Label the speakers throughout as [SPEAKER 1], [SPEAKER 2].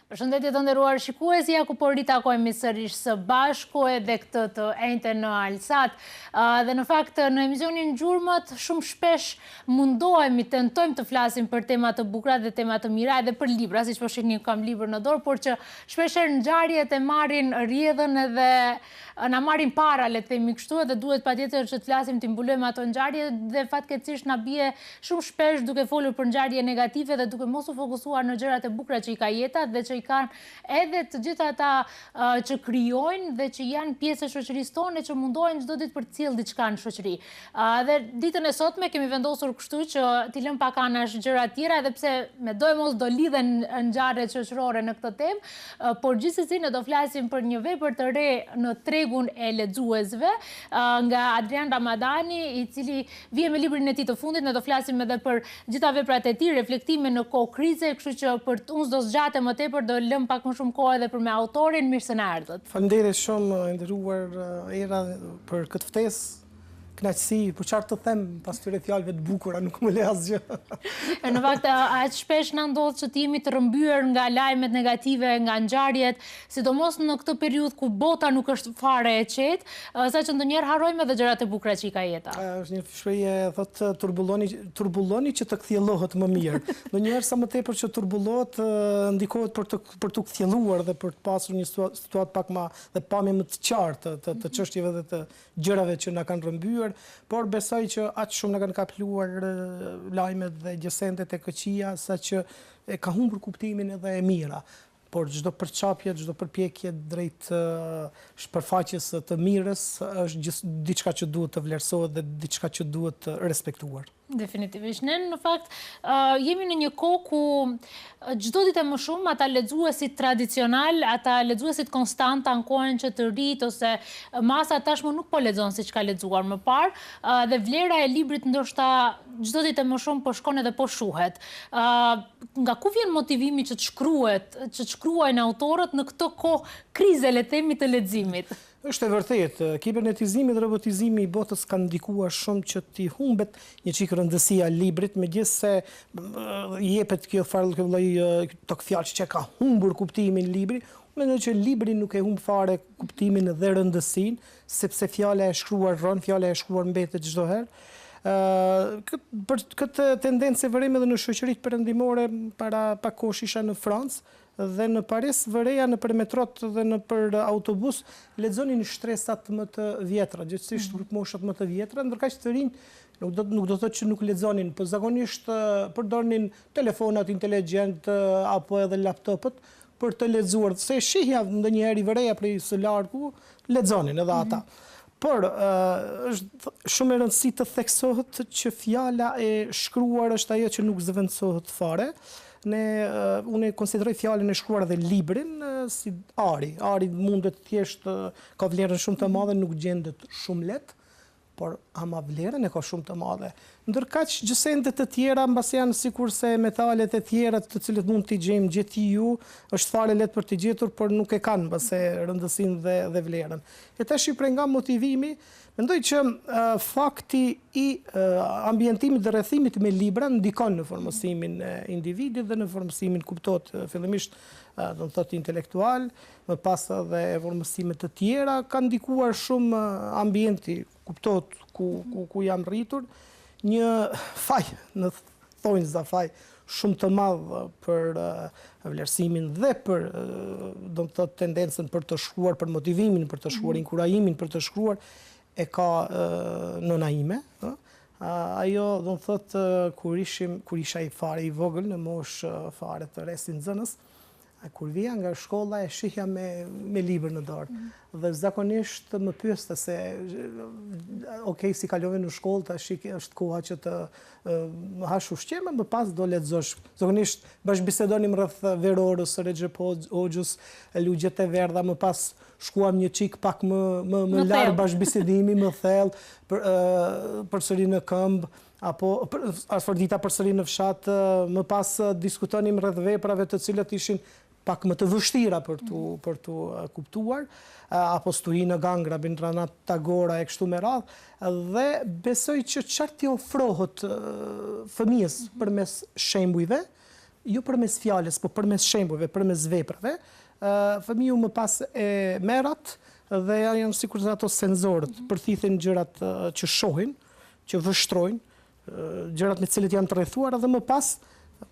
[SPEAKER 1] Përshëndetje të nderuar shikues, ja ku po ritakojmë sërish së bashku edhe këtë të enjte në Alsat. Dhe në fakt në emisionin Gjurmët shumë shpesh mundohemi, tentojmë të flasim për tema të bukura dhe tema të mira edhe për libra, siç po shihni kam libër në dorë, por që shpeshherë ngjarjet e marrin rrjedhën edhe na marrin para, le të themi kështu, edhe duhet patjetër që të flasim, të mbulojmë ato ngjarje dhe fatkeqësisht na bie shumë shpesh duke folur për ngjarje negative dhe duke mos u fokusuar në gjërat e bukura që i ka jeta dhe që i kanë edhe të gjitha ata që krijojnë dhe që janë pjesë e shoqërisë tonë që mundohen çdo ditë për të cilë diçka në shoqëri. Dhe ditën e sotme kemi vendosur kështu që t'i lëm pak anash gjëra të tjera edhe pse me do e mos do lidhen ngjarjet shoqërore në këtë temë, por gjithsesi ne do flasim për një vepër të re në tregun e lexuesve nga Adrian Ramadani, i cili vije me librin e tij të fundit. Ne do flasim edhe për gjitha veprat e tij, reflektime në kohë krize, kështu që për unë s'do zgjatem më tepër, do lëm pak më shumë kohë edhe për me autorin. Mirë se na erdhët.
[SPEAKER 2] Faleminderit shumë nderuar Era për këtë ftesë. Kënaqësi, po çfarë të them pas këtyre fjalëve të bukura, nuk më le asgjë.
[SPEAKER 1] Në fakt aq shpesh na ndodh që të jemi të rrëmbyer nga lajmet negative, nga ngjarjet, sidomos në këtë periudhë ku bota nuk është fare e qetë, saqë ndonjëherë harrojmë edhe gjërat e bukura që i ka jeta.
[SPEAKER 2] Është një shprehje thotë turbulloni që të kthjellohet më mirë. Ndonjëherë sa më tepër që turbullohet, ndikohet për të kthjelluar dhe për të pasur një situatë pak më dhe pamje më të qartë të çështjeve dhe të gjërave që na kanë rrëmbyer. Por besoj që aq shumë na kanë kapluar lajmet dhe gjësendet e këqija sa që e ka humbur kuptimin edhe e mira. Por çdo përçapje, çdo përpjekje drejt shpërfaqjes të mirës është diçka që duhet të vlerësohet dhe diçka që duhet të respektuar.
[SPEAKER 1] Definitivisht. Ne në fakt jemi në një kohë ku çdo ditë më shumë ata lexuesit tradicional, ata lexuesit konstant ankohen që të rrit ose masa tashmë nuk po lexon siç ka lexuar më parë, dhe vlera e librit ndoshta çdo ditë më shumë po shkon edhe po shuhet. Nga ku vjen motivimi që të shkruajnë autorët në këtë kohë krize, le të themi, të leximit?
[SPEAKER 2] Është e vërtetë, kibernetizimi dhe robotizimi i botës kanë ndikuar shumë që t'i humbet një çik rëndësia librit, megjithse jepet kjo lloj tokfjalë që ka humbur kuptimin libri. Unë mendoj që libri nuk e humb fare kuptimin dhe rëndësinë, sepse fjala e shkruar rron, fjala e shkruar mbetet çdo herë. Për këtë tendencë vërim edhe në shoqëritë perëndimore. Para pak kohësh isha në Francë dhe në Paris vëreja në për metrot dhe në për autobus lexonin shtresat më të vjetra, gjithsesi grupmoshat më të vjetra, ndërkaq të rinj nuk do të thotë që nuk lexonin, por zakonisht përdornin telefonat inteligjent apo edhe laptopët për të lexuar. Se shihja ndonjëherë i vëreja prej së largu, lexonin edhe ata. Por është shumë e rëndësishme të theksohet që fjala e shkruar është ajo që nuk zëvendësohet fare. Unë konsideroj fjalën e shkruar dhe librin si ari. Ari mundet thjesht ka vlerën shumë të madhe, nuk gjendet shumë lehtë, por ama vlerën e ka shumë të madhe. Ndërkaq gjësendet të tjera mbas janë sikurse metalet e tjera të cilët mund t'i gjejmë gjetiu, është fare lehtë për t'i gjetur, por nuk e kanë mbase rëndësinë dhe vlerën. E tash i nga motivimi, mendoj që fakti i ambientimit dhe rrethimit me libra ndikon në formosimin e individit dhe në formosimin kuptohet fillimisht do të thotë intelektual, më pas edhe formosime të tjera, ka ndikuar shumë ambienti, kuptohet ku jam rritur, një faj, në thonjza faj shumë të madh për vlerësimin dhe për do të thotë tendencën për të shkruar, për motivimin për të shkruar, inkurajimin për të shkruar e ka nëna ime. Ajo do të thotë kur isha i fare i vogël në moshë fare të resin zënës, kur vija nga shkolla e shihja me libër në dorë. Dhe zakonisht më pyeste se si kalove në shkollë, tash është koha që të hash ushqim, më pas do lexosh. Zakonisht bashkëbisedonim rreth Verorës, Recep Hoxhës, lugjet e verdha, më pas shkuam një çik pak më larg bashkëbisedimi, më thellë, përsëri në këmbë, apo asfordita përsëri në fshat, më pas diskutonim rreth veprave të cilat ishin pak më të vështira për tu kuptuar, apo sturi në gangra, Binranat Tagora e kështu me radhë, dhe besoj që çfarë t'i ofrohet fëmijës përmes shembujve, jo përmes fjalës, po përmes shembujve, përmes veprave, fëmiu më pas e merrat dhe janë sikur ato senzorët, përthithin gjërat që shohin, që vështrojnë, gjërat me cilët janë të rrethuara dhe më pas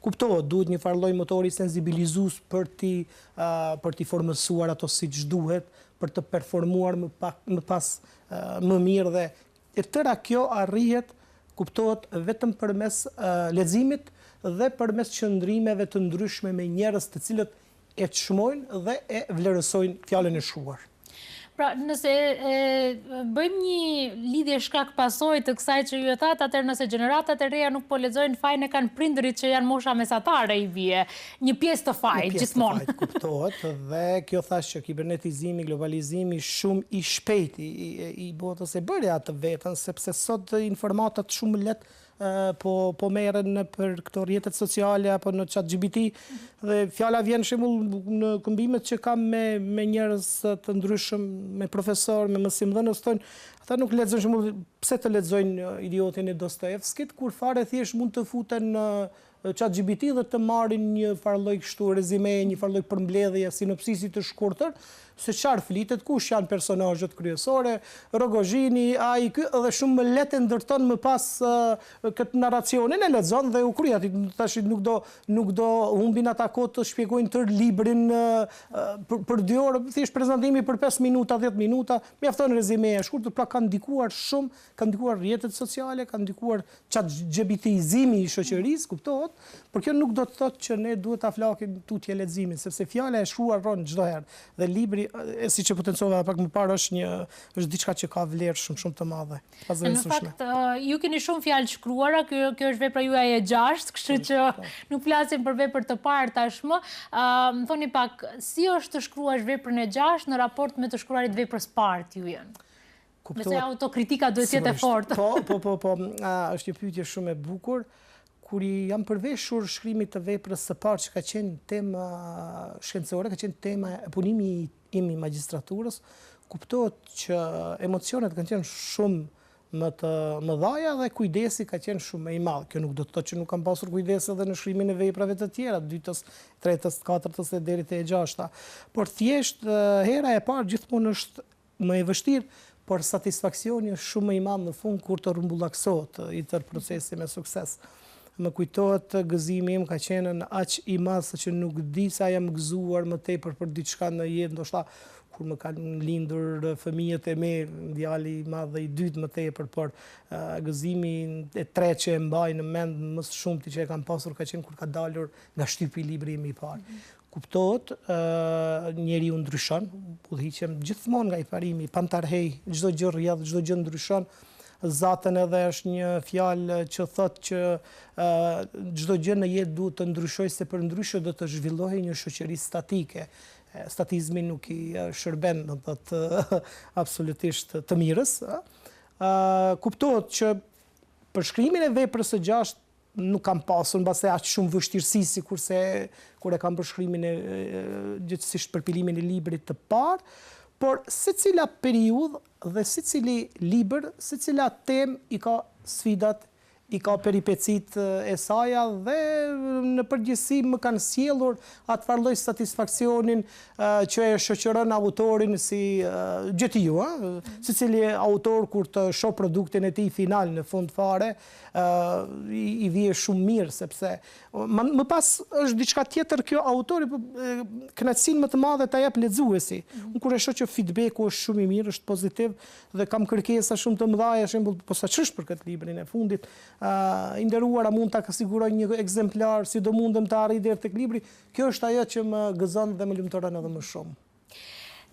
[SPEAKER 2] kuptohet, duhet një farë lloj motori sensibilizues për ti formësuar ato siç duhet, për të performuar më pas më mirë dhe e tëra kjo arrihet, kuptohet vetëm përmes leximit dhe përmes qëndrimeve të ndryshme me njerëz të cilët e çmojnë dhe e vlerësojnë fjalën e shkruar.
[SPEAKER 1] Pra, nëse bëjmë një lidhje shkak pasojë të kësaj që ju e thatë, atëherë nëse gjeneratat e reja nuk po lexojnë fajin e kanë prindërit që janë mosha mesatare i bie, një pjesë të fajit gjithmonë.
[SPEAKER 2] Një pjesë të fajit kuptohet dhe kjo thash që kibernetizimi, globalizimi shumë i shpejt i botës e bëri atë vetën, sepse sot informatat shumë lehtë po merren për këto rrjetet sociale apo në ChatGPT dhe fjala vjen shembull në këmbimet që kam me njerëz të ndryshëm, me profesor, me mësimdhënës, thonë ata nuk lexojnë shembull pse të lexojnë Idiotin e Dostojevskit kur fare thjesht mund të futen në ChatGPT dhe të marrin një farë lloj kështu rezime, një farë lloj përmbledhje, sinopsisi të shkurtër se çfarë flitet, kush janë personazhet kryesore, Rogozhini, ai ky dhe shumë më lehtë ndërton më pas këtë narracionin e lexon dhe u krye aty tash nuk do humbin ata kohë të shpjegojnë tër librin për 2 orë, thjesht prezantimi për 5 minuta, 10 minuta, mjafton rezime e shkurtër, pra kanë ndikuar shumë, kanë ndikuar rrjetet sociale, kanë ndikuar ChatGPT-izimi i shoqërisë, kuptohet, por kjo nuk do të thotë që ne duhet ta flakim tutje leximin, sepse fjala e shkruar ron çdo herë dhe libri siç e potencova pak më parë është diçka që ka vlerë shumë të madhe.
[SPEAKER 1] Në fakt, ju keni shumë fjalë shkruara, kjo është vepra juaj e 6, kështu që nuk flasim për vepër të parë tashmë. Më thoni pak, si është të shkruash veprën e 6 në raport me të shkruarit veprës parë ju janë? Nëse autokritika duhet jetë e fortë.
[SPEAKER 2] Po, është një pyetje shumë e bukur. Kur jam përveshur shkrimit të veprës së parë që ka qenë tema shkencore, ka qenë tema e punimi im i magjistraturës, kuptohet që emocionet kanë qenë shumë më të mëdha dhe kujdesi ka qenë shumë më i madh. Kjo nuk do të thotë që nuk kam pasur kujdes edhe në shkrimin e veprave të tjera, 2-ës, 3-ës, 4-ës e deri te e 6-ta. Por thjesht hera e parë gjithmonë është më e vështirë, por satisfaksioni është shumë më i madh në fund kur të rrumbullaksohet i tërë procesi me sukses. Më kujtohet gëzimi im ka qenë në aq i madh sa që nuk di sa jam gëzuar më tepër për diçka në jetë, ndoshta kur më kanë lindur fëmijët e mi, djali i madh dhe i dytë më tepër, por gëzimi e tretë që e mbaj në mend më së shumti që e kam pasur ka qenë kur ka dalur nga shtypi libri im i parë. Kuptohet, njeriu ndryshon, udhëhiqem gjithmonë nga i parimi, pantarhej, çdo gjë rrjedh, çdo gjë ndryshon. Zatën edhe është një fjalë që thotë që çdo gjë në jetë duhet të ndryshojë se për ndryshe do të zhvillohej një shoqëri statike. Statizmi nuk i shërben, do të thotë absolutisht të mirës. Kuptohet që për shkrimin e veprës së 6 nuk kam pasur mbase aq shumë vështirësi sikurse kur e kam për shkrimin e gjithsesi përpilimin e librit të parë. Por secila periudhë dhe secili libër, secila temë i ka sfidat, i ka peripecit e saja dhe në përgjithësi më kanë sjellur atë farë lloj satisfaksionin që e shoqëron autorin si gjithë ju, secili autor kur të shoh produktin e tij final në fund fare, i vije shumë mirë sepse më pas është diçka tjetër kjo autori kënaqësinë më të madhe ta jep lexuesi. Unë kur e shoh që feedbacku është shumë i mirë, është pozitiv dhe kam kërkesa shumë të mëdha, për shembull, posaçërisht për këtë librin e fundit, i nderuara mund ta siguroj një ekzemplar, si do mundem të arrijë deri tek libri. Kjo është ajo që më gëzon dhe më lumturon edhe më shumë.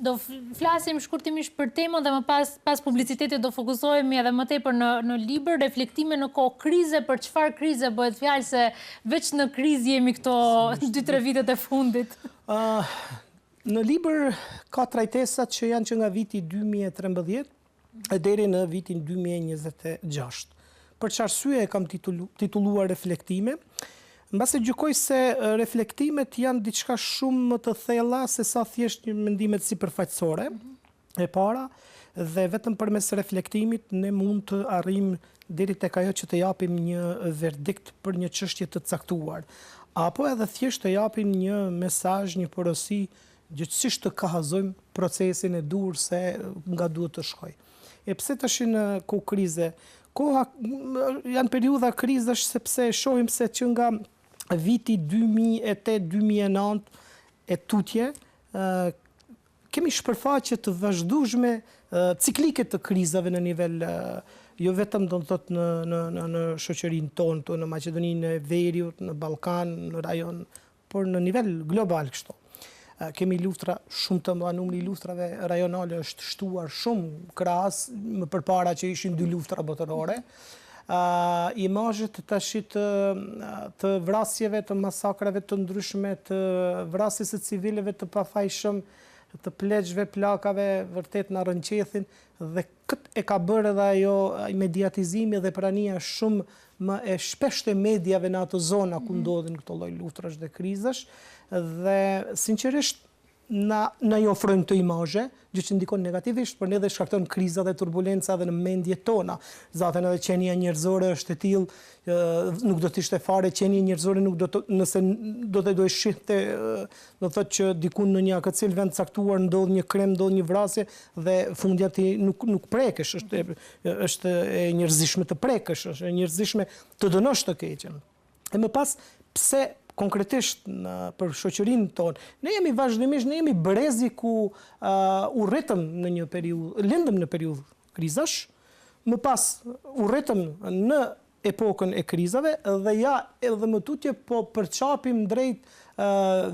[SPEAKER 1] Do flasim shkurtimisht për temën dhe më pas publicitetit do fokusohemi edhe më tepër në libër, reflektime në kohë krize, për çfarë krize bëhet fjalë se veç në krizë jemi këto 2-3 vitet e fundit.
[SPEAKER 2] Në libër ka trajtesat që janë që nga viti 2013 deri në vitin 2026. Për çfarë arsye e kam titulluar reflektime? Mbase gjykoj se reflektimet janë diçka shumë më të thella se sa thjesht mendimet sipërfaqësore e para dhe vetëm përmes reflektimit ne mund të arrijmë deri tek ajo që të japim një verdikt për një çështje të caktuar. apo edhe thjesht të japim një mesazh, një porosi, gjithësisht të kahazojmë procesin e dur se nga duhet të shkoj. E pse tash në kohë krize? Janë periudha krizash sepse shohim se që nga viti 2008-2009 e tutje, kemi shpërfaqe të vazhdueshme ciklike të krizave në nivel jo vetëm do të thotë në shoqërinë tonë, në Maqedoninë e Veriut, në Ballkan, në rajon, por në nivel global kështu. Kemi luftra shumë të mëdha, numri i luftrave rajonale është shtuar shumë krahas më përpara që ishin 2 luftra botërore. Imazhet tashit të vrasjeve, të masakrave të ndryshme, të vrasjes së civileve të pafajshëm, të pleqshve, plakave, vërtet na rënqethin dhe këtë e ka bërë edhe ajo mediatizimi dhe prania shumë më e shpeshtë e mediave në ato zona ku ndodhin këto lloj luftrash dhe krizash, dhe sinqerisht na i ofrojnë të imazhe, gjë që ndikon negativisht, por ne dhe shkakton kriza dhe turbulenca dhe në mendjet tona. Zaten edhe qenia njerëzore është e tillë, nuk do të ishte fare qenia njerëzore, nëse do të shihte, do thotë që diku në një akëcil vend caktuar ndodh një krem, ndodh një vrasje dhe fundja ti nuk prekesh, është e njerëzishme të prekesh, është e njerëzishme të dënosh të keqen. E më pas, pse konkretisht për shoqërinë tonë, ne jemi brezi ku u rritëm në një periudhë, lindëm në periudhë krizash, më pas u rritëm në epokën e krizave dhe ja edhe më tutje po përçapim drejt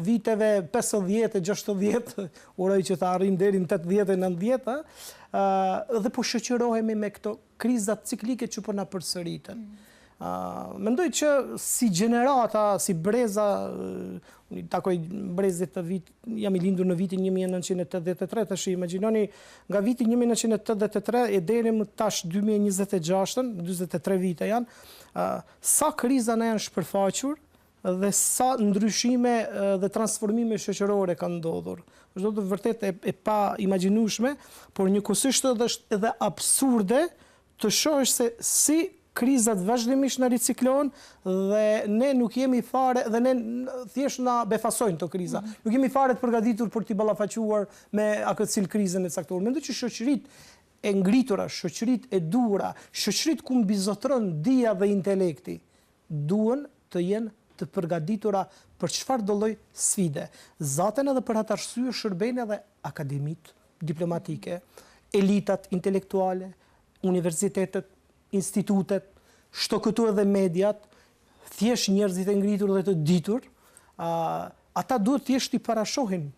[SPEAKER 2] viteve 50-60, uroj që të arrim deri në 80-90, dhe po shoqërohemi me këto krizat ciklike që po na përsëriten. Mendoj që si gjenerata, si breza, unë takoj brezit të vit, jam i lindur në vitin 1983, tash imagjinoni nga viti 1983 e deri më tash 2026, 23 vite janë, sa kriza na janë shpërfaqur dhe sa ndryshime dhe transformime shoqërore kanë ndodhur. Është do të vërtet e pa imagjinueshme, por njëkohësisht edhe absurde të shohësh se si krizat vazhdimisht na riciklojnë dhe ne nuk jemi fare, dhe ne thjesht na befasojnë të kriza. Nuk jemi fare të përgatitur për t'i ballafaquar me akëcil krizën e caktuar. Mendoj që shoqëritë e ngritura, shoqëritë e dura, shoqëritë ku mbizotron dija dhe intelekti, duhen të jenë të përgatitura për çfarëdo lloj sfide. Zaten edhe për atë arsye shërbejnë edhe akademitë diplomatike, elitat intelektuale, universitetet, institutet, shtokëtu edhe mediat, thjesht njerëzit e ngritur dhe të ditur, ata duhet thjesht i parashohin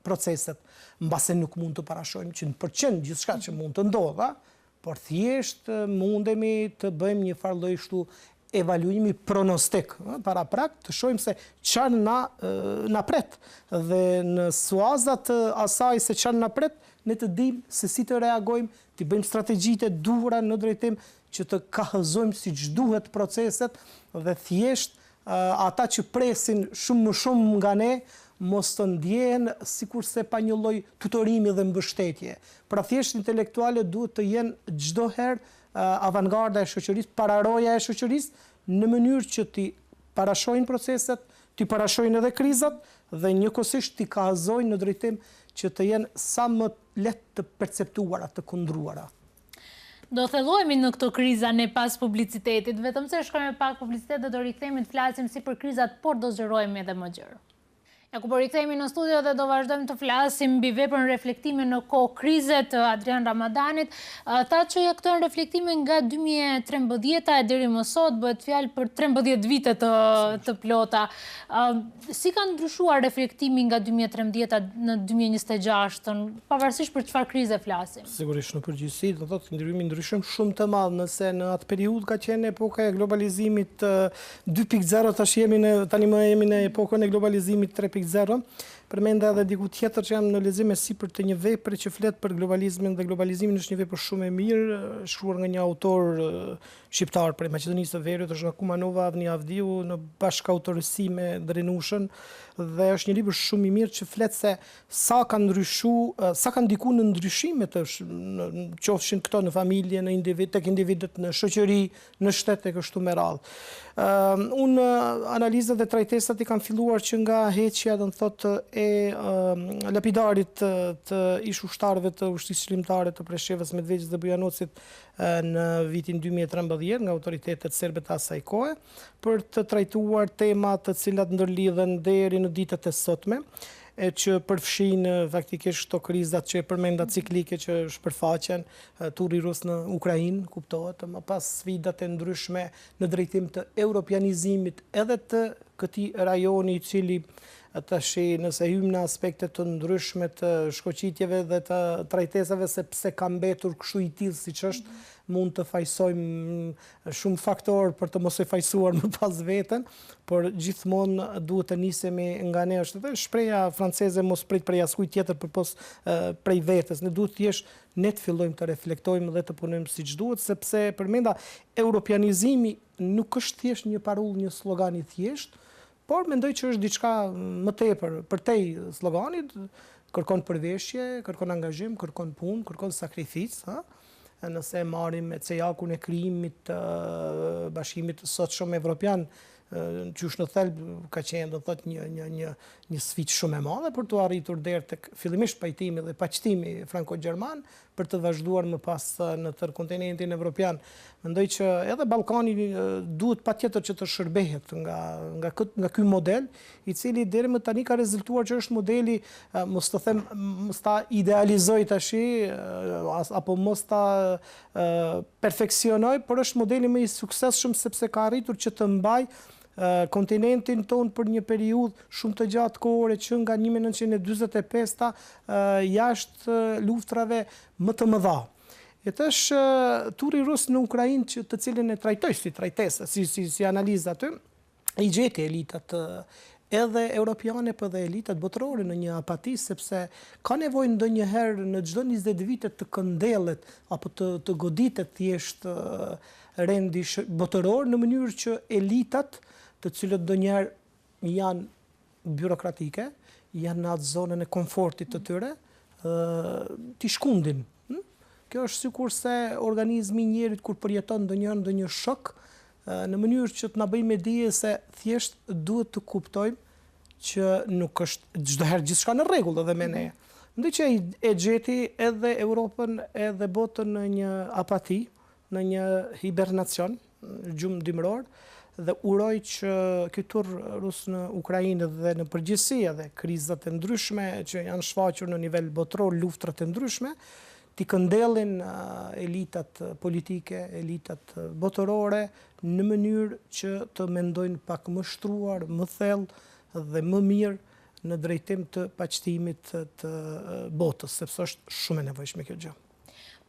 [SPEAKER 2] proceset, mbase nuk mund të parashohin 100% gjithçka që mund të ndodha, por thjesht mundemi të bëjmë një farë lloj kështu evaluimi pronostik, para prak, të shohim se çfarë na pret dhe në suazat asaj se çfarë na pret, ne të dimë se si të reagojmë, të bëjmë strategjitë e duhura në drejtim që të kahëzojmë siç duhet proceset dhe thjesht ata që presin shumë më shumë nga ne mos të ndjehen sikurse pa një lloj tutorimi dhe mbështetje. Pra thjesht intelektuale duhet të jenë çdo herë avangarda e shoqërisë, pararoja e shoqërisë, në mënyrë që t'i parashojnë proceset, t'i parashojnë edhe krizat dhe njëkohësisht t'i kahëzojnë në drejtim që të jenë sa më lehtë të perceptuara, të kundruara.
[SPEAKER 1] Do thellohemi në këto kriza ne pas publicitetit, vetëm se shkojmë pak publicitet dhe do rikthehemi të flasim si për krizat, por do zgjerojmë edhe më gjërë. Ja ku po rikthehemi në studio dhe do vazhdojmë të flasim mbi veprën reflektime në kohë krize të Adrian Ramadanit. Tha që këto janë reflektime nga 2013 e deri më sot, bëhet fjalë për 13 vite të plota. Si kanë ndryshuar reflektimi nga 2013 në 2026, pavarësisht për çfarë krize flasim?
[SPEAKER 2] Sigurisht në përgjithësi do thotë ndryshimi ndryshim shumë të madh, nëse në atë periudhë ka qenë epoka e globalizimit 2.0, tani më jemi në epokën e globalizimit 3.0. Përmenda edhe diku tjetër që jam në lexim si për të një vepër që flet për globalizmin dhe globalizimin është një vepër shumë e mirë, shkruar nga një autor shqiptar prej Maqedonisë së Veriut, është nga Kumanova Avni Avdiu, në bashkëautorësi me Drenushën. dhe është një libër shumë i mirë që flet se sa ka ndiku në ndryshimet qofshin këto në familje, në individ, tek individet, në shoqëri, në shtet e kështu me radhë. Unë analizat dhe trajtesat i kam filluar që nga heqja dhe në thotë e lapidarit të ish ushtarëve të ushtrisë çlimtare të Preshevës, Medvegjës dhe Bujanocit në vitin 2013 nga autoritetet serbe të asaj kohe, për të trajtuar tema të cilat ndërlidhen deri në ditët e sotme, e që përfshin faktikisht këto krizat që e përmenda ciklike që shpërfaqen, turi rus në Ukrainë, kuptohet, më pas sfidat e ndryshme në drejtim të europianizimit edhe të këtij rajoni i cili tash nëse hym në aspekte të ndryshme të shkoqitjeve dhe të trajtesave se pse ka mbetur kështu i tillë siç është, mund të fajsojmë shumë faktorë për të mos e fajsuar më pas veten, por gjithmonë duhet të nisemi nga ne, është edhe shpreha franceze mos prit prej askujt tjetër përpos prej vetes. Ne duhet thjesht ne të fillojmë të reflektojmë dhe të punojmë siç duhet, sepse përmenda europianizimi nuk është thjesht një parull, një slogan i thjesht, por mendoj që është diçka më tepër përtej sloganit, kërkon përveshje, kërkon angazhim, kërkon punë, kërkon sakrificë, nëse marrim me cejakun e krijimit të bashkimit sotshëm evropian, qysh në thelb ka qenë do thot një sfidë shumë e madhe për të arritur deri tek fillimisht pajtimi dhe paqëtimi franko-gjerman, për të vazhduar më pas në tërë kontinentin evropian. Mendoj që edhe Ballkani duhet patjetër që të shërbehet nga ky model, i cili deri më tani ka rezultuar që është modeli, mos të them, mos ta idealizoj tash, apo mos ta perfeksionoj, por është modeli më i suksesshëm sepse ka arritur që të mbaj kontinentin ton për një periudhë shumë të gjatë kohore që nga 1945 jashtë luftrave më të mëdha. E tash turi rus në Ukrainë të cilin e trajtoj si trajtese, si analizë aty, i gjeti elitat edhe europiane për dhe elitat botërore në një apati, sepse ka nevojë ndonjëherë në çdo 20 vite të këndellet apo të goditet thjesht rendi botëror në mënyrë që elitat të cilët ndonjëherë janë byrokratike, janë në atë zonën e komfortit të tyre, t'i shkundin. Kjo është sikurse organizmi i njerit kur përjeton ndonjë shok, në mënyrë që të na bëjë me dije se thjesht duhet të kuptojmë që nuk është çdo herë gjithçka në rregull edhe me ne. Mendoj që e gjeti edhe Europën edhe botën në një apati, në një hibernacion, gjumë dimror, dhe uroj që ky tur rus në Ukrainë dhe në përgjithësi edhe krizat e ndryshme që janë shfaqur në nivel botror, luftrat e ndryshme, t'i këndellin elitat politike, elitat botërore në mënyrë që të mendojnë pak më shtruar, më thellë dhe më mirë në drejtim të paqëtimit të botës, sepse është shumë e nevojshme kjo gjë.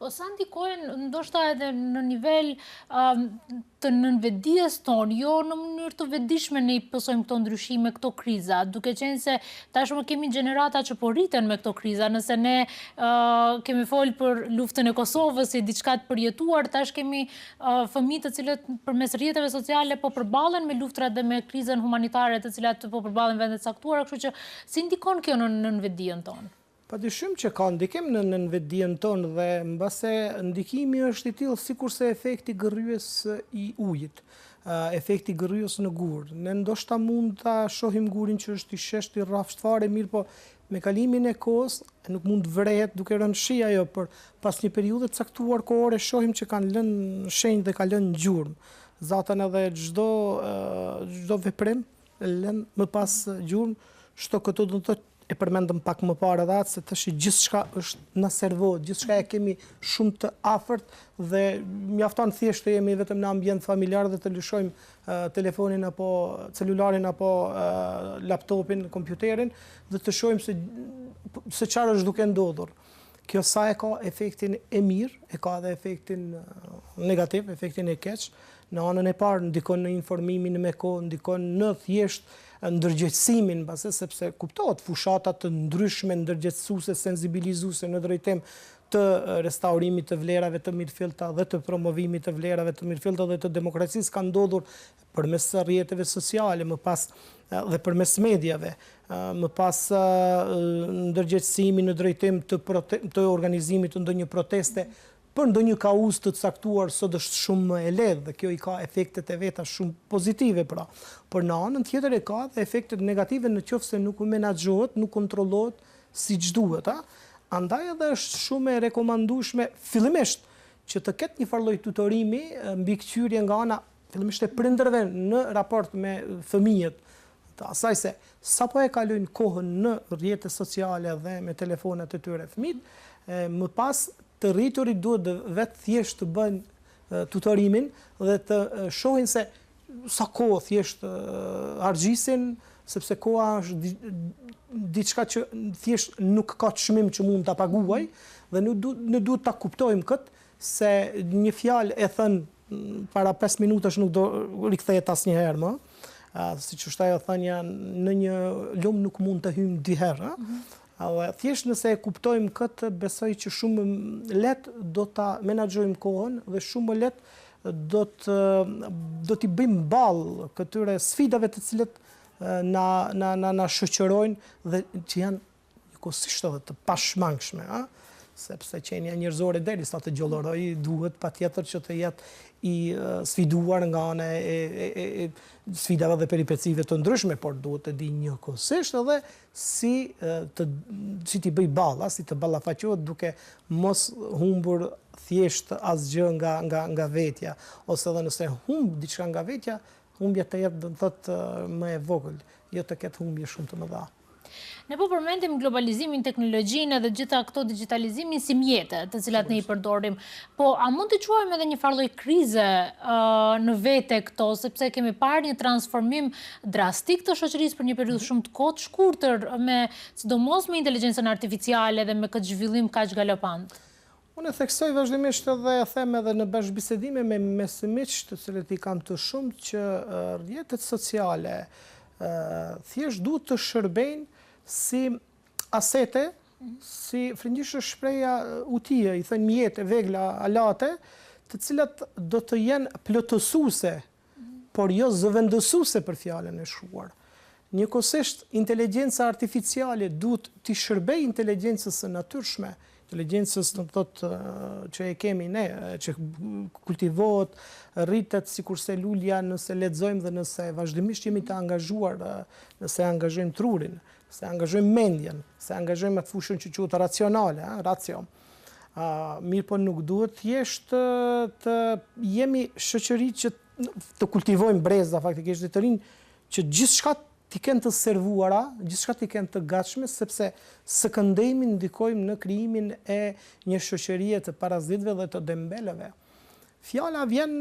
[SPEAKER 1] Po sa ndikojnë ndoshta edhe në nivel të nënvetdijes tonë, jo në mënyrë të vetëdijshme ne i pësojmë këto ndryshime, këto kriza, duke qenë se tashmë kemi gjenerata që po rriten me këto kriza, nëse ne kemi folë për luftën e Kosovës, si diçka të përjetuar, tash kemi fëmijë të cilët përmes rrjeteve sociale po përballen me luftrat dhe me krizën humanitare të cilat po përballen vendet caktuara, kështu që si ndikon kjo në nënvetdijen tonë?
[SPEAKER 2] Padyshim që ka ndikim në nënvetdijen tonë dhe mbase ndikimi është i tillë sikurse efekti gërryes i ujit, efekti gërryes në gur. Ne ndoshta mund ta shohim gurin që është i shesht, i rrafsht fare, mirë po me kalimin e kohës nuk mund vrehet duke rënë shi ajo, por pas një periudhe të caktuar kohore shohim që kanë lënë shenjë dhe kanë lënë gjurmë. Zaten edhe çdo veprim lën më pas gjurmë, shto këtu do të thotë e përmendëm pak më parë edhe atë se tash gjithçka është na servohet, gjithçka e kemi shumë të afërt dhe mjafton thjesht të jemi vetëm në ambient familjar dhe të lëshojmë telefonin apo celularin apo laptopin, kompjuterin dhe të shohim se çfarë është duke ndodhur. Kjo sa e ka efektin e mirë, e ka edhe efektin negativ, efektin e keq. Në anën e parë ndikon në informimin me kohë, ndikon në thjesht ndërgjegjësimin, sepse kuptohet fushata të ndryshme ndërgjegjësuese, sensibilizuese në drejtim të restaurimit të vlerave të mirëfillta dhe të promovimit të vlerave të mirëfillta dhe të demokracisë ka ndodhur përmes rrjeteve sociale, më pas dhe përmes medjave, më pas ndërgjegjësimi në drejtim të organizimit të ndonjë proteste për ndonjë kauzë të caktuar, sot është shumë e lehtë dhe kjo i ka efektet e veta shumë pozitive pra. Por në anën tjetër e ka dhe efektet negative nëse nuk menaxhohet, nuk kontrollohet siç duhet, Andaj edhe është shumë e rekomandueshme fillimisht që të ketë një farë lloj tutorimi, mbikëqyrje nga ana fillimisht e prindërve në raport me fëmijët, të asaj se sapo e kalojnë kohën në rrjete sociale dhe me telefonat e tyre fëmijët, më pas të rriturit duhet vetë thjesht të bëjnë tutorimin dhe të shohin se sa kohë thjesht argjisin, sepse koha është diçka që thjesht nuk ka çmim që mund ta paguaj dhe ne duhet ta kuptojmë këtë se një fjalë e thënë para 5 minutash nuk do rikthehet asnjëherë më. Siç është ajo thënia, në një lum nuk mund të hyjmë 2 herë. Dhe thjesht nëse e kuptojmë këtë, besoj që shumë lehtë do ta menaxhojmë kohën dhe shumë më lehtë do t'i bëjmë ballë këtyre sfidave të cilët na shoqërojnë dhe që janë njëkohësisht edhe të pashmangshme, sepse qenia njerëzore derisa të gjollorojë duhet patjetër që të jetë i sfiduar nga ana e sfidave dhe peripecive të ndryshme, por duhet të di njëkohësisht edhe si t'i bëj balla, si të ballafaqohet duke mos humbur thjesht asgjë nga vetja, ose edhe nëse humb diçka nga vetja, humbja të jetë do të thotë më e vogël, jo të ketë humbje shumë të mëdha.
[SPEAKER 1] Ne po përmendim globalizimin, teknologjinë dhe gjitha këto digitalizimin si mjete të cilat ne i përdorim, po a mund të quajmë edhe një farë lloj krize në vete këto, sepse kemi parë një transformim drastik të shoqërisë për një periudhë shumë të kohë të shkurtër, sidomos me inteligjencën artificiale dhe me këtë zhvillim kaq galopant?
[SPEAKER 2] Unë e theksoj vazhdimisht edhe e them edhe në bashkëbisedime me mesimiq të cilët i kam të shumë që rrjetet sociale thjesht duhet të shërbejnë si asete, si frëngjisht është shpreha utije, i thënë mjete, vegla, alate, të cilat do të jenë plotësuese, por jo zëvendësuese për fjalën e shkruar. Njëkohësisht, inteligjenca artificiale duhet t'i shërbej inteligjencës së natyrshme, inteligjencës në thotë që e kemi ne, që kultivohet, rritet sikurse lulja nëse lexojmë dhe nëse vazhdimisht jemi të angazhuar, nëse angazhojmë trurin, se angazhojmë mendjen, se angazhojmë atë fushën që quhet racionale, racio. Mirë po nuk duhet thjesht të jemi shoqëri që të kultivojmë breza faktikisht dhe të rinj që gjithçka t'i kenë të servuara, gjithçka t'i kenë të gatshme, sepse së këndejmi ndikojmë në krijimin e një shoqërie të parazitëve dhe të dembeleve. Fjala vjen,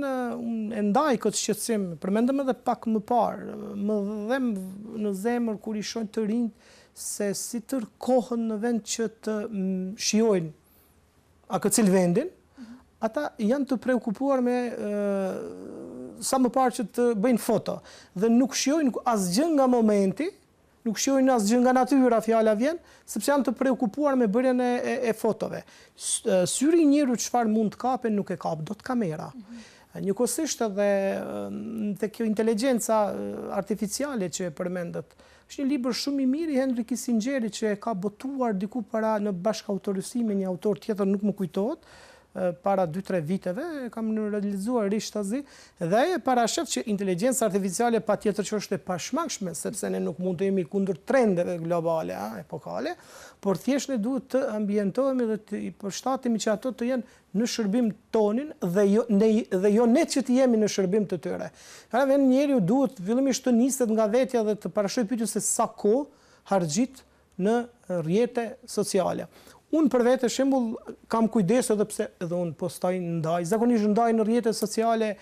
[SPEAKER 2] e ndaj këtë shqetësim, përmendëm edhe pak më parë, më dhem në zemër kur i shoh të rinjt se si tërë kohën në vend që të shijojnë a këcil vendin, ata janë të preokupuar me sa më parë që të bëjnë foto dhe nuk shijojnë asgjë nga momenti, nuk shijojnë asgjë nga natyra, fjala vjen, sepse janë të preokupuar me bërjen e fotove. Syri i njeriu çfarë mund të kapë nuk e kap dot kamera. Njëkohësisht edhe te kjo inteligjenca artificiale që e përmendet, është një libër shumë i mirë i Henry Kissingerit që e ka botuar diku para në bashkautorësi me një autor tjetër, nuk më kujtohet, para 2-3 viteve, kam realizuar Rishtazi, dhe e parashef që inteligjenca artificiale patjetër që është e pashmangshme, sepse ne nuk mund të jemi kundër trendeve globale, epokale, por thjesht ne duhet të ambientohemi dhe të përshtatemi që ato të jenë në shërbim tonin dhe jo ne që të jemi në shërbim të tyre. Pra vend njeriu duhet fillimisht të niset nga vetja dhe të parashoj pyetjen se sa kohë harxhit në rrjete sociale. Unë për vete shembull kam kujdes edhe pse edhe unë postoj ndaj, zakonisht ndaj në rrjetet sociale,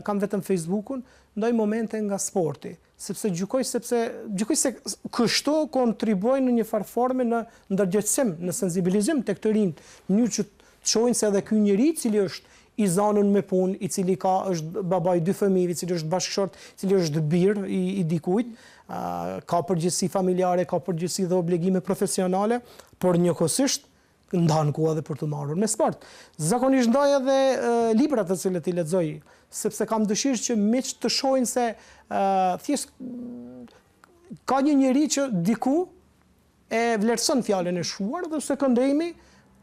[SPEAKER 2] kam vetëm Facebookun, ndaj momente nga sporti, sepse gjykoj se kështu kontribuojnë në një farë forme në ndërgjegjësim, në sensibilizim tek të rinjt, në mënyrë që të shohin se edhe ky njeri i cili është i zanën me punë, i cili është baba i 2 fëmijëve, i cili është bashkëshort, i cili është bir i dikujt, ka përgjegjësi familjare, ka përgjegjësi dhe obligime profesionale, por njëkohësisht ndanë kohë edhe për të marrur me sport. Zakonisht ndaj edhe libra të cilët i lexoj, sepse kam dëshirë që miq të shohin se thjesht ka një njeri që diku e vlerëson fjalën e shuar dhe se këndejmi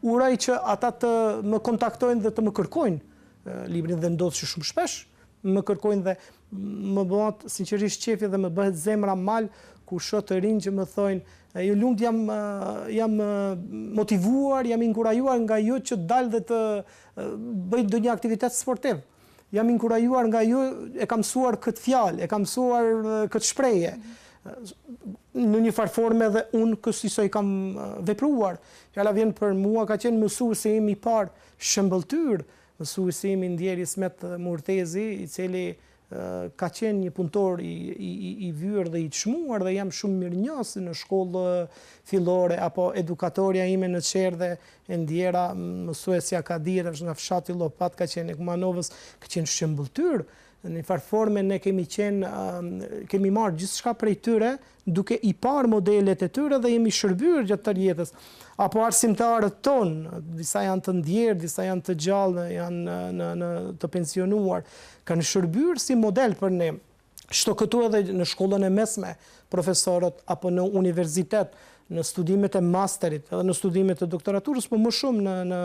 [SPEAKER 2] uroj që ata të më kontaktojnë dhe të më kërkojnë librin dhe ndodh që shumë shpesh më kërkojnë dhe më bëhet sinqerisht qefi dhe më bëhet zemra mal kur shoh të rinj që më thojnë ju lumt jam motivuar, jam inkurajuar nga ju që dal dhe të bëj ndonjë aktivitet sportiv. Jam inkurajuar nga ju, e kam mësuar këtë fjalë, e kam mësuar këtë shprehje. Në një farë forme dhe unë kësaj kam vepruar. Fjala vjen për mua, ka qenë mësuesi im i parë shëmbëltyr, mësuesi im i Ndjeri Ismet Murtezi, i cili ka qenë një punëtor i vyrë dhe i çmuar dhe jam shumë mirënjohës në shkollë fillore apo edukatorja ime në Qerdhe e Ndjera, mësuesja Kadir nga fshati Llopat ka qenë Kumanovës, ka qenë shëmbëltyr. Në një farë forme ne kemi marrë gjithçka prej tyre, duke i parë modelet e tyre dhe jemi shërbyer gjatë tërë jetës. Apo arsimtarët tonë, disa janë të ndjerë, disa janë të gjallë, janë të pensionuar, kanë shërbyer si model për ne. Shto këtu edhe në shkollën e mesme, profesorët apo në universitet, në studimet e masterit, edhe në studimet e doktoraturës, po më shumë në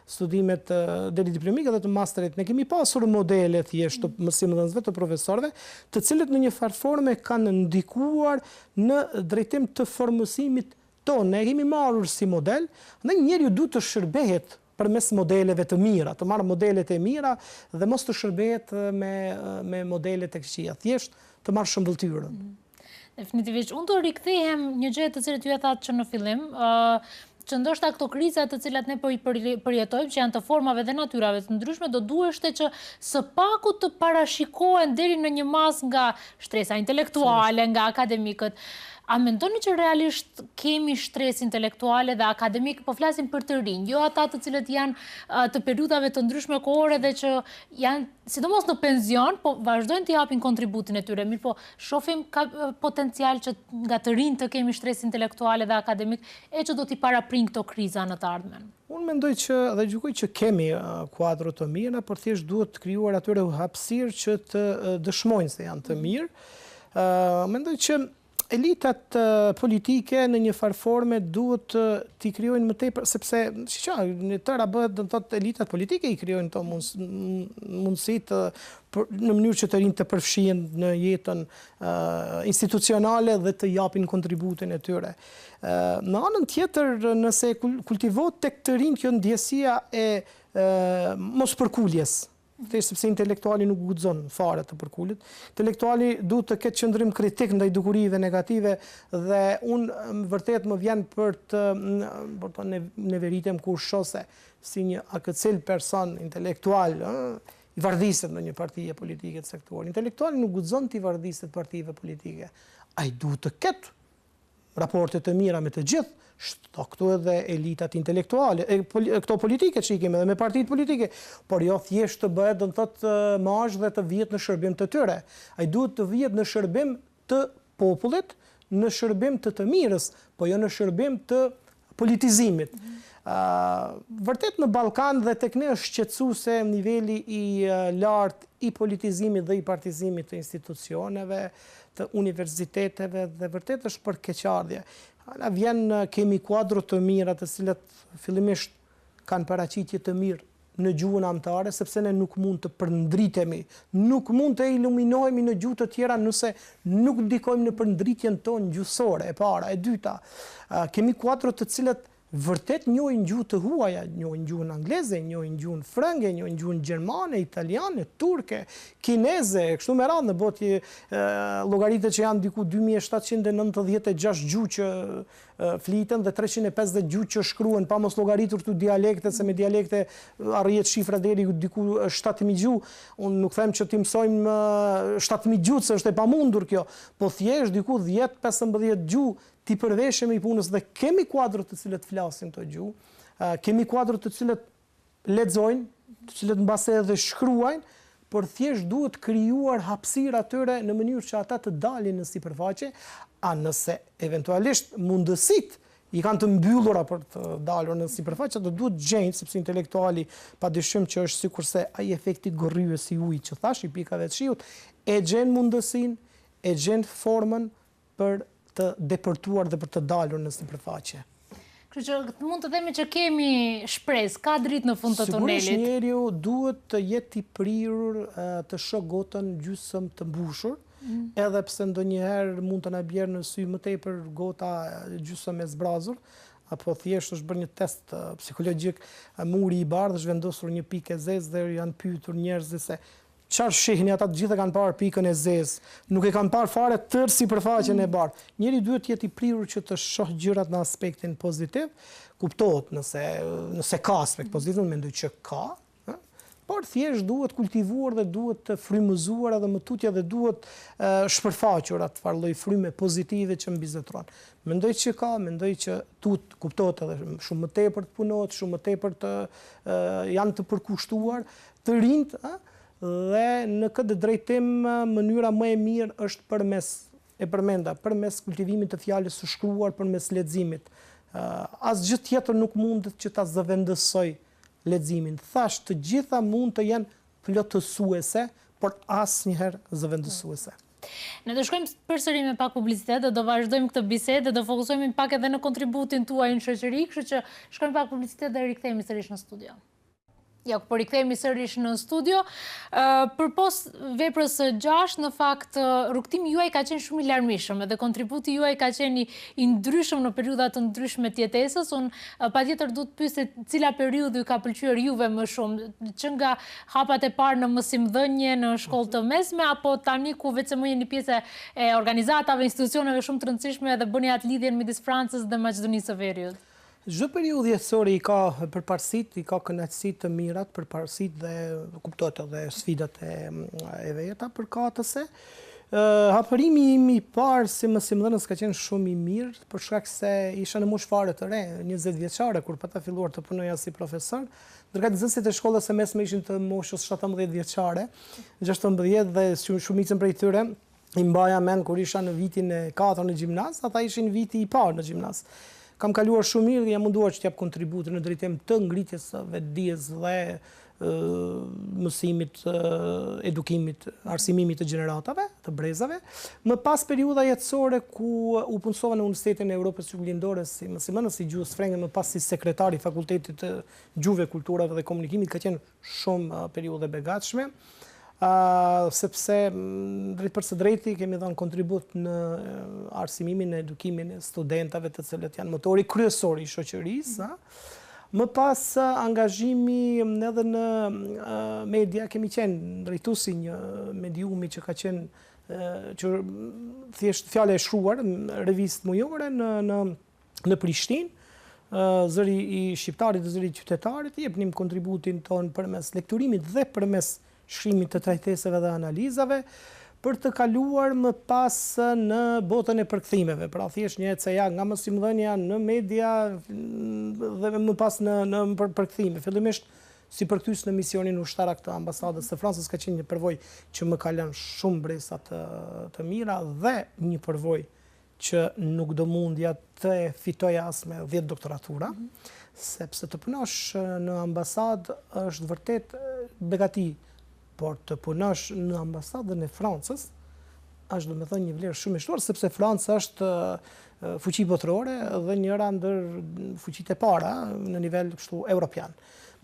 [SPEAKER 2] studimet deri diplomike dhe të masterit, ne kemi pasur modele thjesht të mësimdhënësve të profesorëve, të cilët në një farë forme kanë ndikuar në drejtim të formësimit tonë. Ne kemi marrur si model, dhe njeriu duhet të shërbehet përmes modeleve të mira, të marrë modelet e mira dhe mos të shërbehet me modelet e këqija, thjesht të marrë shëmbëltyrën.
[SPEAKER 1] Definitivisht, unë të rikthehem një gjë të cilët ju e thatë që në fillim, që ndoshta këto krizat të cilat ne po i përjetojmë, që janë të formave dhe natyrave të ndryshme, do duheshte që së paku të parashikohen deri në një mas nga shtresa intelektuale, nga akademikët. A mendoni që realisht kemi shtresë intelektuale dhe akademik, po flasim për të rinj, jo ata të cilët janë të periudhave të ndryshme kohore dhe që janë, sidomos në penzion, po vazhdojnë të japin kontributin e tyre, mirë po shohim ka potencial që nga të rinj të kemi shtresë intelektuale dhe akademik, e që do t'i paraprin këto kriza në të ardhmen?
[SPEAKER 2] Unë mendoj që dhe gjykoj që kemi kuadro të mira, por thjesht duhet të krijuar atyre hapësirë që të dëshmojnë se janë të mirë. Mendoj që elitat politike në një farë forme duhet t'i krijojnë më tepër, sepse në tëra bëhet do të thotë elitat politike i krijojnë këto mundësitë në mënyrë që të rinj të përfshihen në jetën institucionale dhe të japin kontributin e tyre. Në anën tjetër, nëse kultivohet tek të rinj kjo ndjesia e mos përkuljes, sepse intelektuali nuk guxon fare të përkulit. Intelektuali duhet të ketë qëndrim kritik ndaj dukurive negative dhe unë vërtet më vjen për të neveritem kur shose si një akëcil person intelektual i vardiset në një partije politike të sektuar. Intelektuali nuk guxon të i vardiset partive politike. Ai duhet të ketë raporte të mira me të gjithë, këtu edhe elitat intelektuale, këto politike që i kemi edhe me partitë politike, por jo thjesht të bëhet do të thotë mazh dhe të vihet në shërbim të tyre. Ai duhet të vihet në shërbim të popullit, në shërbim të mirës, po jo në shërbim të politizimit. Vërtet në Ballkan dhe tek ne është shqetësuese niveli i lartë i politizimit dhe i partizimit të institucioneve, të universiteteve dhe vërtet është për keqardhje. Kemi kuadro të mira të cilat fillimisht kanë paraqitje të mirë në gjuhën anëtare, sepse ne nuk mund të përndritemi, nuk mund të iluminohemi në gjuhë të tjera nëse nuk ndikojmë në përndritjen tonë gjuhësore, e para, e dyta. Kemi kuadro të cilat vërtet njohin gjuhë të huaja, njohin gjuhën angleze, njohin gjuhën frënge, njohin gjuhën gjermane, italiane, turke, kineze, kështu me radhë në botë llogaritë që janë diku 2796 gjuhë që fliten dhe 350 gjuhë që shkruhen, pa mos llogaritur këtu dialektet, se me dialekte arrihet shifra deri diku 7000 gjuhë. Unë nuk them që ti mësojmë 7000 gjuhë, se është e pamundur kjo, po thjesht diku 10-15 gjuhë ti përveshemi i punës dhe kemi kuadro të cilët flasin të gjuhë, kemi kuadro të cilët lexojnë, të cilët mbase edhe shkruajnë, por thjesht duhet krijuar hapësirë atyre në mënyrë që ata të dalin në sipërfaqe, a nëse eventualisht mundësitë i kanë të mbyllura për të dalur në sipërfaqe, do duhet gjejnë, sepse intelektuali padyshim që është sikurse ai efekti gorryes i ujit që thash, i pikave të shiut, e gjen mundësinë, e gjen formën për të depërtuar dhe për të dalur në sipërfaqe.
[SPEAKER 1] Kështu që mund të themi që kemi shpresë, ka dritë në fund të tunelit.
[SPEAKER 2] Sigurisht njeriu duhet të jetë i prirur të shoh gotën gjysmë të mbushur, edhe pse ndonjëherë mund të na bjerë në sy më tepër gota gjysmë e zbrazur, apo thjesht është bërë një test psikologjik, muri i bardhë është vendosur një pikë e zezë dhe janë pyetur njerëzit se çfarë shihni, ata të gjithë kanë parë pikën e zezë, nuk e kanë parë fare tërë sipërfaqen e bardhë. Njeri duhet të jetë i prirur që të shoh gjërat në aspektin pozitiv, kuptohet nëse ka aspekt pozitiv, mendoj që ka, por thjesht duhet kultivuar dhe duhet të frymëzuar edhe më tutje dhe duhet shpërfaqur atë farë lloj fryme pozitive që mbizotron. Mendoj që ka, mendoj që kuptohet edhe shumë më tepër të punohet, shumë më tepër të janë të përkushtuar, të rinjt, dhe në këtë drejtim mënyra më e mirë është përmes kultivimit të fjalës së shkruar, përmes leximit. Asgjë tjetër nuk mundet që ta zëvendësoj leximin. Thash, të gjitha mund të jenë plotësuese, por asnjëherë zëvendësuese.
[SPEAKER 1] Ne do shkojmë përsëri me pak publicitet dhe do vazhdojmë këtë bisedë dhe do fokusohemi pak edhe në kontributin tuaj në shoqëri, kështu që shkojmë pak publicitet dhe rikthehemi sërish në studio. Ja, po rikthehemi sërish në studio. Përpos veprës së 6, në fakt, rrugtimi juaj ka qenë shumë i larmishëm dhe kontributi juaj ka qenë i ndryshëm në periudha të ndryshme të jetesës. Unë patjetër duhet të pyes se cila periudhë ju ka pëlqyer juve më shumë, që nga hapat e parë në mësimdhënie në shkollë të mesme apo tani ku vetë më jeni pjesë e organizatave, institucioneve shumë të rëndësishme dhe bëni atë lidhjen midis Francës dhe Maqedonisë së Veriut?
[SPEAKER 2] Çdo periudhë jetësore i ka përparësitë, i ka kënaqësitë të mirat, përparësitë dhe kuptohet edhe sfidat e veta përkatëse. Hapërimi im i parë si mësimdhënës ka qenë shumë i mirë, për shkak se isha në moshë fare të re, 20 vjeçare, kur pata filluar të punoja si profesor. Ndërkohë nxënësit e shkollës së mesme ishin të moshës 17 vjeçare, 16 dhe shumicën prej tyre i mbaja mend kur isha në vitin e 4 në gjimnaz, ata ishin viti i parë në gjimnaz. Kam kaluar shumë mirë dhe jam munduar që t'jap kontributin në drejtim të ngritjes së vetdijes dhe mësimit, edukimit, arsimimit të gjeneratave, të brezave. Më pas periudha jetësore ku u punësova në Universitetin e Europës Juglindore si mësimdhënës si gjuhës frenge, më pas si sekretari i Fakultetit të Gjuhëve, Kulturave dhe Komunikimit, ka qenë shumë periudhë e begatshme. Sepse drejt për së drejti kemi dhënë kontribut në arsimimin e edukimin e studentave të cilët janë motori kryesor i shoqërisë. Më pas angazhimi edhe në media, kemi qenë drejtuesi një mediumi që ka qenë që thjesht fjalë e shkruar, revistë mujore në Prishtinë. Zëri i shqiptarit dhe zëri i qytetarit, jepnim kontributin tonë përmes lekturimit dhe përmes shkrimit të trajteseve dhe analizave, për të kaluar më pas në botën e përkthimeve, pra thjesht një ECA nga mësimdhënia në media dhe më pas në përkthime. Fillimisht si përkthyes në misionin ushtarak të ambasadës së Francës ka qenë një përvojë që më ka lënë shumë bresa të mira dhe një përvojë që nuk do mundja të fitoja as me 10 doktoratura, sepse të punosh në ambasadë është vërtet begati. Por të punosh në ambasadën e Francës është domethënë një vlerë shumë e shtuar, sepse Franca është fuqi botërore dhe njëra ndër fuqitë e para në nivel kështu europian.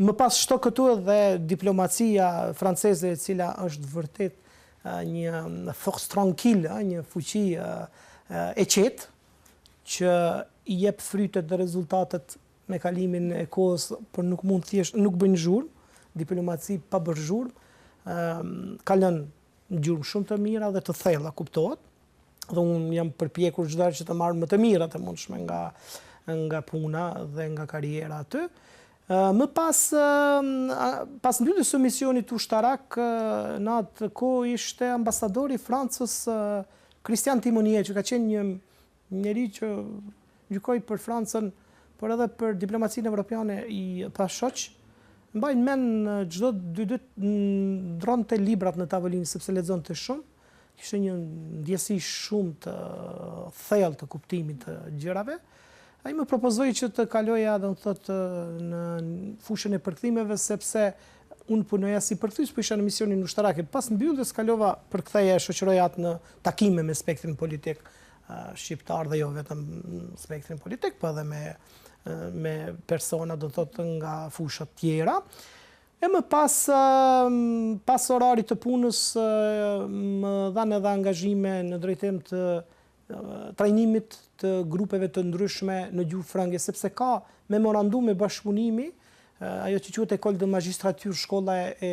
[SPEAKER 2] Më pas shto këtu edhe diplomacia franceze, e cila është vërtet një force tranquille, një fuqi e qetë, që i jep frytet dhe rezultatet me kalimin e kohës, por nuk bën zhurmë, diplomaci pa bërë zhurmë. Ka lënë gjurmë shumë të mira dhe të thella, kuptohet, dhe unë jam përpjekur çdo herë që të marr më të mirat e mundshme nga puna dhe nga karriera aty. Më pas mbylljes së misionit ushtarak, në atë kohë ishte ambasadori i Francës Christian Timonier, që ka qenë një njerëz që gjykoi për Francën, por edhe për diplomacinë evropiane i pashoq. Mbajnë mend çdo 2 ditë ndronte librat në tavolinë sepse lexonte shumë. Kishte një ndjesi shumë të thellë të kuptimit të gjërave. ai më propozoi që të kaloja në fushën e përkthimeve sepse unë punoja si përkthyes, po isha në misionin ushtarak. Pas mbylljes kalova përktheja e shoqëroja atë në takime me spektrin politik shqiptar dhe jo vetëm spektrin politik, po edhe me persona nga fushat tjera. E më pas orarit të punës më dhanë edhe angazhime në drejtim të trajnimit të grupeve të ndryshme në gjuhë frënge, sepse ka memorandum e bashkëpunimi, ajo që quhet École de Magistrature, shkolla e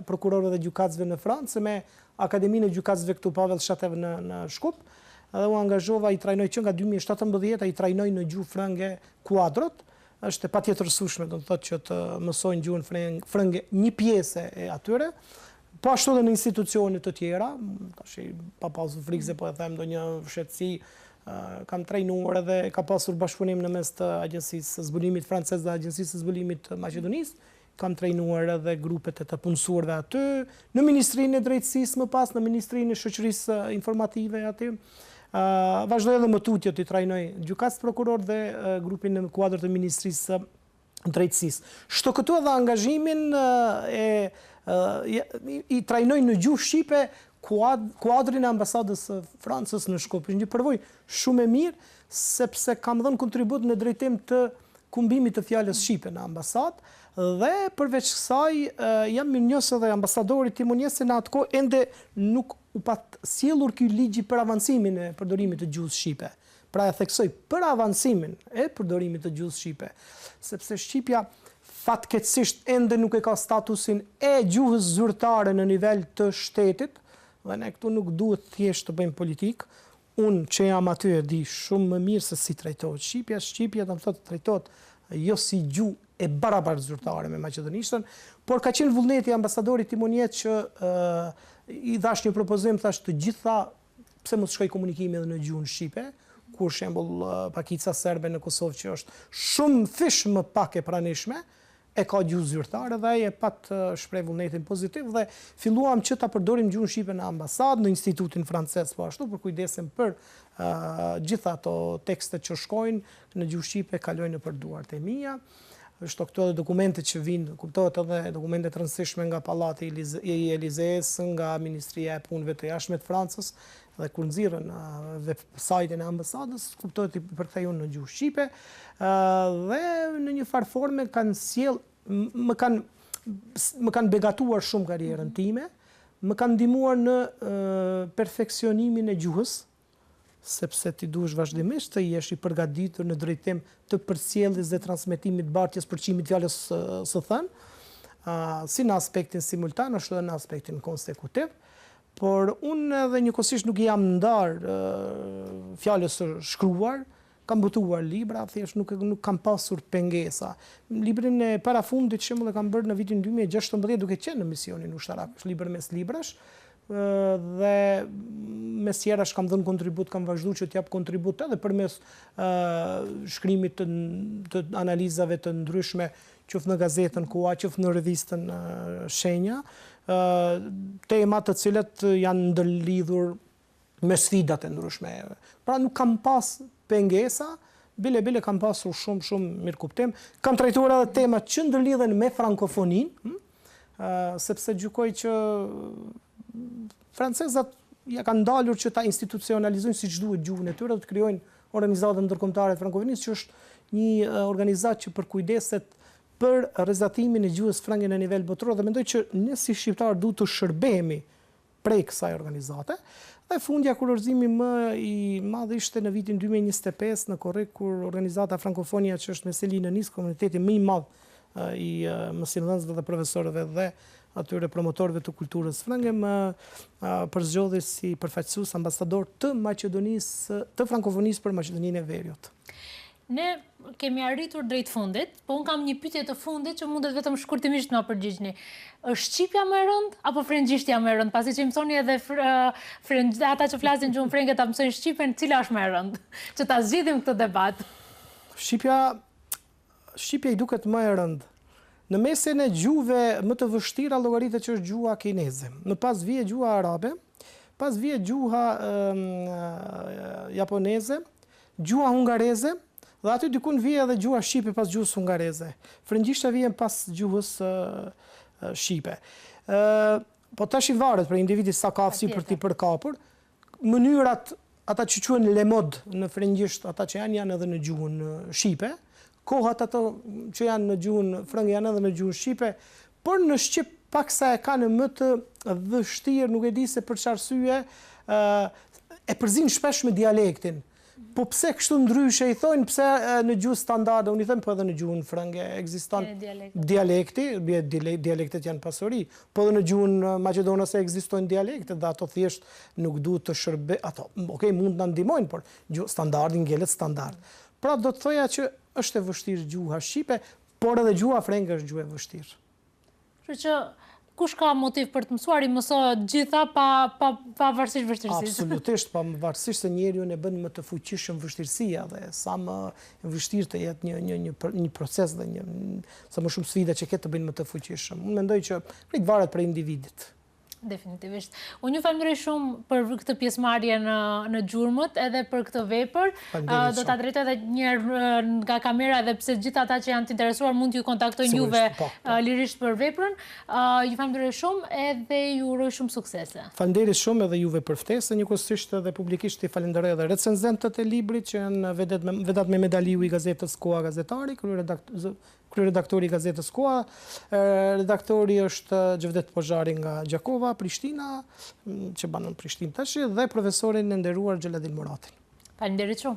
[SPEAKER 2] prokurorëve dhe gjykatësve në Francë, me Akademinë e gjykatësve këtu Pavel Shatev në Shkup, dhe u angazhova, i trajnoj që nga 2017, i trajnoj në gjuhë frënge kuadrot. Është e patjetërsueshme, do të thotë që të mësojnë gjuhën frënge një pjesë e atyre, po ashtu edhe në institucione të tjera, tash pa pasur frikë se po e them ndonjë fshehtësi, kam trajnuar edhe ka pasur bashkëpunim në mes të Agjencisë së Zbulimit francez dhe Agjencisë së Zbulimit të Maqedonisë, kam trajnuar edhe grupet e të punësuarve aty, në Ministrinë e Drejtësisë më pas, në Ministrinë e Shoqërisë Informative aty. Vazhdoj edhe më tutje të trajnoj gjykatës prokuror dhe grupin në kuadër të Ministrisë së Drejtësisë. Shto këtu edhe angazhimin i trajnoj në gjuhë shqipe kuadrin e ambasadës së Francës në Shkup. Është një përvojë shumë e mirë, sepse kam dhënë kontribut në drejtim të kumbimit të fjalës shqipe në ambasadë, dhe përveç kësaj jam mirënjohës edhe ambasadori Timonjes se në atë kohë ende nuk u pat sjellur ky ligji për avancimin e përdorimit të gjuhës shqipe. Pra e theksoj për avancimin e përdorimit të gjuhës shqipe, sepse shqipja fatkeqësisht ende nuk e ka statusin e gjuhës zyrtare në nivel të shtetit, dhe ne këtu nuk duhet thjesht të bëjmë politikë. Unë që jam aty e di shumë më mirë se si trajtohet shqipja. Shqipja do të thotë trajtohet jo si gjuhë e barabartë zyrtare me maqedonishtën, por ka qenë vullneti ambasadorit Timonjet që i dhash një propozim, thash të gjitha, pse mos shkoj komunikimi edhe në gjuhën shqipe, kur shembull pakica serbe në Kosovë që është shumë fish më pak e pranishme, e ka gjuhë zyrtare dhe ai e pat shpreh vullnetin pozitiv dhe filluam që ta përdorim gjuhën shqipe në ambasadë, në institutin francez po ashtu, për kujdesem për gjitha ato tekstet që shkojnë në gjuhë shqipe kalojnë nëpër duart e mia. Është këto edhe dokumentet që vinë, kuptohet edhe dokumente të rëndësishme nga Pallati i Elizees, nga Ministria e Punëve të Jashtme të Francës, dhe kur nxirren websajtin e ambasadës, kuptohet i përkthejnë në gjuhë shqipe, dhe në një farë forme më kanë begatuar shumë karrierën time, më kanë ndihmuar në perfeksionimin e gjuhës, sepse ti duhesh vazhdimisht të jesh i përgatitur në drejtim të përcjelljes dhe transmetimit bartjes përçimit fjalës së thënë, si në aspektin simultan, ashtu edhe në aspektin konsekutiv. Por unë edhe njëkohësisht nuk jam ndar fjalës së shkruar, kam botuar libra, thjesht nuk kam pasur pengesa. Librin e parafundit shembull e kam bërë në vitin 2016 duke qenë në misionin ushtarak, është libër mes librash, dhe mes tjerash kam dhënë kontribut, kam vazhduar që t'jap kontribut edhe përmes shkrimit të analizave të ndryshme, qoftë në gazetën Koha, qoftë në revistën Shenja, tema të cilat janë ndërlidhur me sfidat e ndryshme. Pra nuk kam pas pengesa, bile kam pasur shumë mirë kuptim. Kam trajtuar edhe tema që ndërlidhen me frankofoninë, sepse gjykoj që francezat ja kanë ndalur që ta institucionalizojnë siç duhet gjuhën e tyre dhe të krijojnë organizatën ndërkombëtare të frankofonisë, që është një organizatë që përkujdeset për rrezatimin e gjuhës frënge në nivel botror, dhe mendoj që ne si shqiptar duhet të shërbehemi prej kësaj organizate. Dhe fundja kurorëzimi më i madh ishte në vitin 2025 në Korrik, kur organizata Frankofonia, që është me seli në Nis, komuniteti më i madh i mësimdhënësve dhe profesorëve dhe atyre promotorëve të kulturës frënge, më përzgjodhi si përfaqësues ambasador të Maqedonisë, të frankofonisë për Maqedoninë e Veriut.
[SPEAKER 1] Ne kemi arritur drejt fundit, po unë kam një pyetje të fundit që mundet vetëm shkurtimisht na përgjigjni. Është shqipja më e rëndë apo frëngjishtja më e rëndë? Pasi që mësoni edhe ata që flasin gjuhën frënge ta mësojnë shqipen, cila është më e rëndë? Që ta zgjidhim këtë debat.
[SPEAKER 2] Shqipja i duket më e rëndë. Në mesin e gjuhëve më të vështira llogaritet që është gjuha kineze. Më pas vije gjuha arabe, pas vije gjuha japoneze, gjuha hungareze, Dhe aty dikun vije edhe gjuha shqipe pas gjuhës hungareze. Frëngjishta vjen pas gjuhës shqipe. Po tash i varet për individi sa ka aftësi për t'i përkapur. Mënyrat, ata që quhen lemod në frëngjisht, ata që janë edhe në gjuhën shqipe. Kohat ato që janë në gjuhën frëngjë janë edhe në gjuhën shqipe. Por në Shqip paksa e kanë më të vështirë, nuk e di se për çfarë arsye, e përzin shpesh me dialektin. Po pse kështu ndryshe i thojnë, pse në gjuhë standarde, unë i them po edhe në gjuhën frënge ekziston dialekti, dialektet janë pasuri, po edhe në gjuhën maqedonase ekzistojnë dialektet dhe ato thjesht nuk duhet të ato, okej, mund të ndihmojnë, por gjuhë standardi ngelet standard. Pra do të thoja që është e vështirë gjuha shqipe, por edhe gjuha frënge është gjuhë e vështirë.
[SPEAKER 1] Kështu që kush ka motiv për të mësuar i mëso gjitha pavarësisht vështirësisë?
[SPEAKER 2] Absolutisht, pavarësisht se njeriu e bën më të fuqishëm vështirësia dhe sa më vështirë të jetë një proces dhe sa më shumë sfida që ke të bëjnë më të fuqishëm. Unë mendoj që këtë varet për individit.
[SPEAKER 1] Definitivt. Unë ju falenderoj shumë për këtë pjesëmarrje në Gjurmët edhe për këtë vepër. Do ta drejtoj edhe një herë nga kamera edhe pse gjithë ata që janë të interesuar mund t'ju kontaktojnë juve lirisht për veprën. Ju falenderoj shumë edhe ju uroj shumë suksese.
[SPEAKER 2] Falenderoj shumë edhe juve për ftesën, njëkohësisht edhe publikisht i falenderoj edhe recenzentët e librit që janë Vedat Memedaliu i gazetës Koha Gazetari, kryeredaktori i gazetës Koha, redaktori është Gjevdet Pozhari nga Gjakova, Prishtina, që banon Prishtinë tash, dhe profesorin e nderuar Xheladin Muratin.
[SPEAKER 1] Faleminderit shumë.